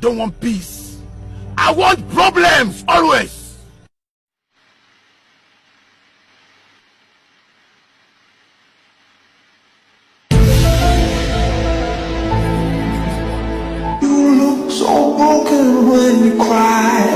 don't want peace. I want problems always. You look so broken when you cry.